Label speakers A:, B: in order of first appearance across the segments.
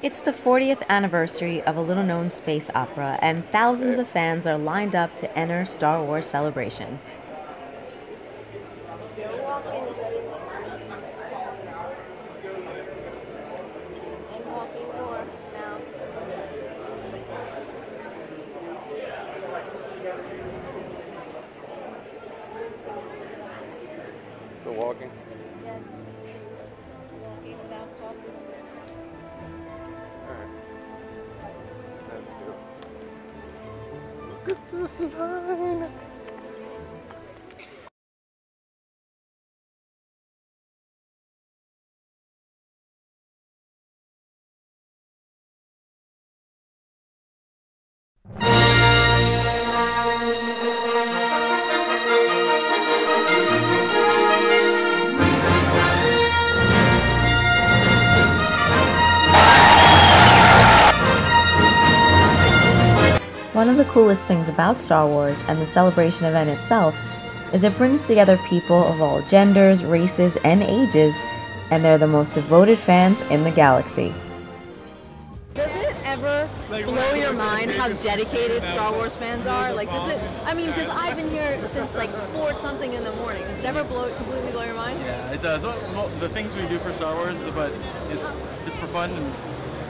A: It's the 40th anniversary of a little-known space opera, and thousands of fans are lined up to enter Star Wars Celebration.
B: Still walking. And walking more now.
C: Still walking?
B: Yes. Walking without coffee.
C: Alright. Let's go. Look at this line!
A: One of the coolest things about Star Wars and the celebration event itself is it brings together people of all genders, races, and ages, and they're the most devoted fans in the galaxy.
D: Does it ever blow your mind how dedicated Star Wars fans are? Like, does it? I mean, because I've been here since like 4 something in the morning. Does it ever completely blow your mind?
E: Yeah, it does. Well, the things we do for Star Wars, but it's for fun and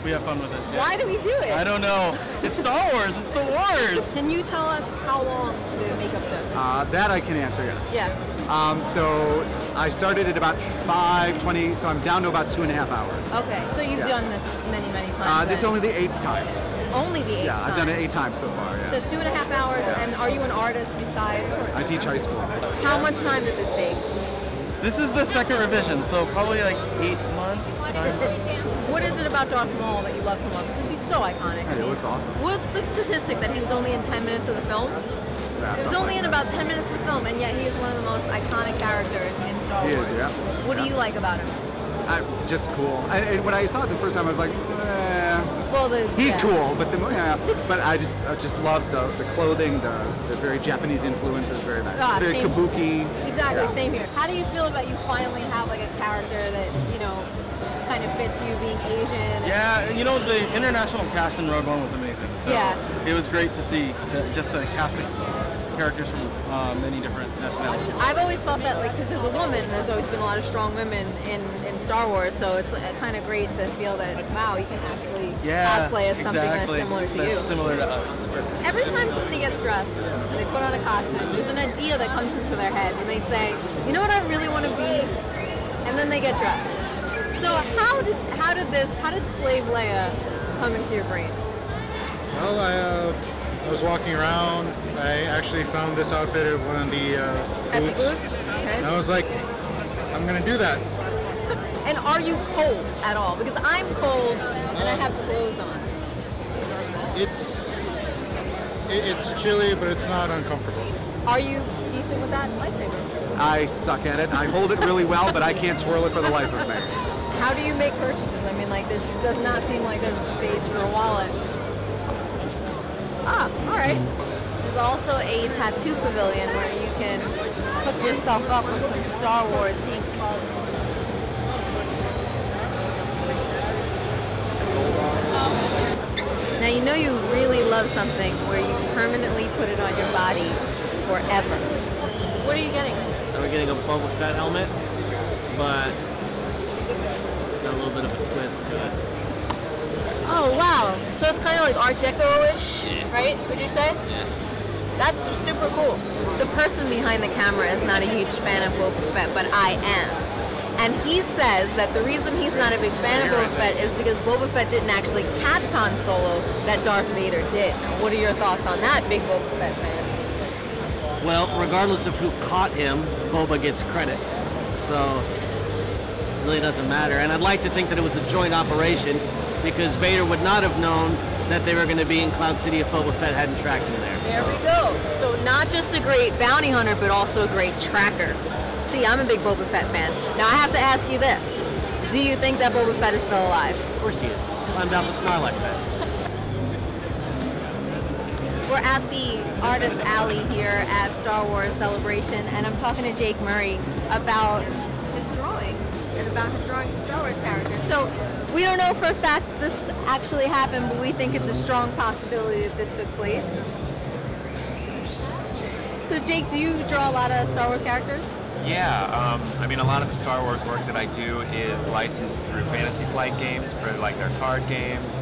E: we have fun with it. Yeah.
D: Why do we do it?
E: I don't know. It's Star Wars. It's the wars.
D: Can you tell us how long the makeup took?
F: That I can answer, yes.
D: Yeah.
F: So I started at about 5:20, so I'm down to about 2.5 hours.
D: Okay, so you've done this many times.
F: This is only the 8th time.
D: Only the 8th
F: Yeah,
D: time?
F: I've done it 8 times so far, yeah.
D: So 2.5 hours,
F: Yeah.
D: and are you an artist besides?
F: I teach high school.
D: How much time did this take?
E: This is the second revision, so probably like 8 months, 9 months.
D: What is it about Darth Maul that you love so much? Because he's so iconic.
F: Hey, it looks awesome.
D: What's the statistic that he was only in 10 minutes of the film?
F: Yeah,
D: He was
F: something
D: only in
F: like that.
D: about 10 minutes of the film, and yet he is one of the most iconic characters in Star
F: He
D: Wars.
F: is, yeah.
D: What do
F: Yeah.
D: you like about him?
F: Just cool. When I saw it the first time, I was like,
D: Well,
F: he's cool, but but I just love the clothing, the very Japanese influences, very nice.
D: Ah,
F: very
D: same.
F: kabuki.
D: Exactly,
F: Yeah.
D: same here. How do you feel about you finally have like a character that, you know, kind of fits you being Asian?
E: Yeah, you know, the international cast in Rogue One was amazing. So
D: Yeah.
E: it was great to see just the cast of characters from many different nationalities.
D: I've always felt that, like, because as a woman, there's always been a lot of strong women in Star Wars, so it's kind of great to feel that, wow, you can actually cosplay as something that's similar to you.
E: Similar to us.
D: Every time somebody gets dressed, they put on a costume, there's an idea that comes into their head, and they say, you know what I really want to be? And then they get dressed. So how did Slave Leia come into your brain?
G: Well, I was walking around. I actually found this outfit at one of the
D: At the
G: booths.
D: booths? Okay.
G: And I was like, I'm gonna do that.
D: And are you cold at all? Because I'm cold and I have clothes on.
G: It's chilly, but it's not uncomfortable.
D: Are you decent with that lightsaber?
F: I suck at it. I hold it really well, but I can't twirl it for the life of me.
D: How do you make purchases? I mean, like, there does not seem like there's a space for a wallet. Ah, all right. There's also a tattoo pavilion where you can hook yourself up with some Star Wars ink. Now, you know you really love something where you permanently put it on your body forever. What are you getting?
H: We're getting a Boba Fett helmet, but got a little bit of a twist to it.
D: Oh, wow. So it's kind of like Art Deco-ish,
H: Yeah.
D: right? Would you say?
H: Yeah.
D: That's super cool. The person behind the camera is not a huge fan of Boba Fett, but I am. And he says that the reason he's not a big fan of Boba Fett is because Boba Fett didn't actually catch Han Solo that Darth Vader did. What are your thoughts on that, big Boba Fett fan?
H: Well, regardless of who caught him, Boba gets credit. So it really doesn't matter. And I'd like to think that it was a joint operation because Vader would not have known that they were going to be in Cloud City if Boba Fett hadn't tracked him there.
D: There we go. So not just a great bounty hunter, but also a great tracker. See, I'm a big Boba Fett fan. Now I have to ask you this. Do you think that Boba Fett is still alive?
H: Of course he is. Climbed out the Snarlack bed.
D: We're at the Artist Alley here at Star Wars Celebration, and I'm talking to Jake Murray about his drawings and about his drawings of Star Wars characters. So We don't know for a fact that this actually happened, but we think it's a strong possibility that this took place. So Jake, do you draw a lot of Star Wars characters?
I: Yeah, I mean, a lot of the Star Wars work that I do is licensed through Fantasy Flight Games for like their card games,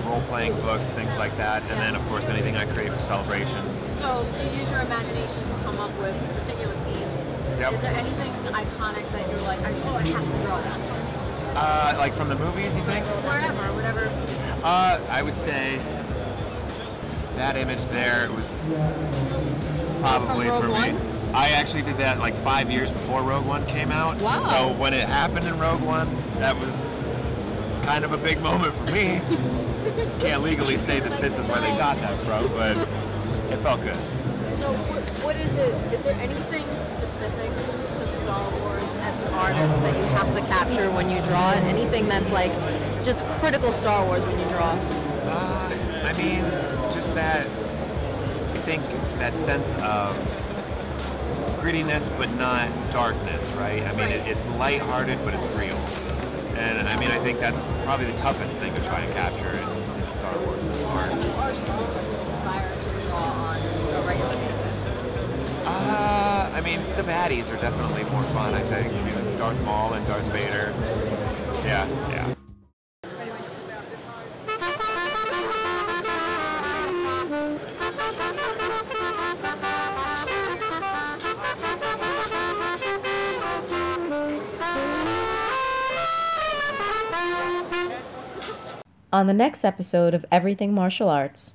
I: role-playing books, things like that, and then of course anything I create for Celebration.
J: So you use your imagination to come up with particular scenes.
I: Yep.
J: Is there anything iconic that you're like, oh, I have to draw that?
I: Like from the movies, you think?
J: Wherever, whatever.
I: I would say that image there was probably
J: From
I: for
J: Rogue
I: me.
J: One?
I: I actually did that like 5 years before Rogue One came out.
J: Wow.
I: So when it happened in Rogue One, that was kind of a big moment for me. Can't legally say that this is where they got that from, but it felt good.
J: So what is it? Is there anything specific to Star Wars as an artist that you have to capture when you draw it? Anything that's like just critical Star Wars when you draw?
I: I mean, just that, I think that sense of grittiness but not darkness, right? I mean, it's lighthearted but it's real. And I mean, I think that's probably the toughest thing to try to capture in Star Wars art.
J: Who are you most inspired to draw on a regular basis?
I: I mean, the baddies are definitely more fun, I think. You know, Darth Maul and Darth Vader. Yeah, yeah.
A: On the next episode of Everything Martial Arts.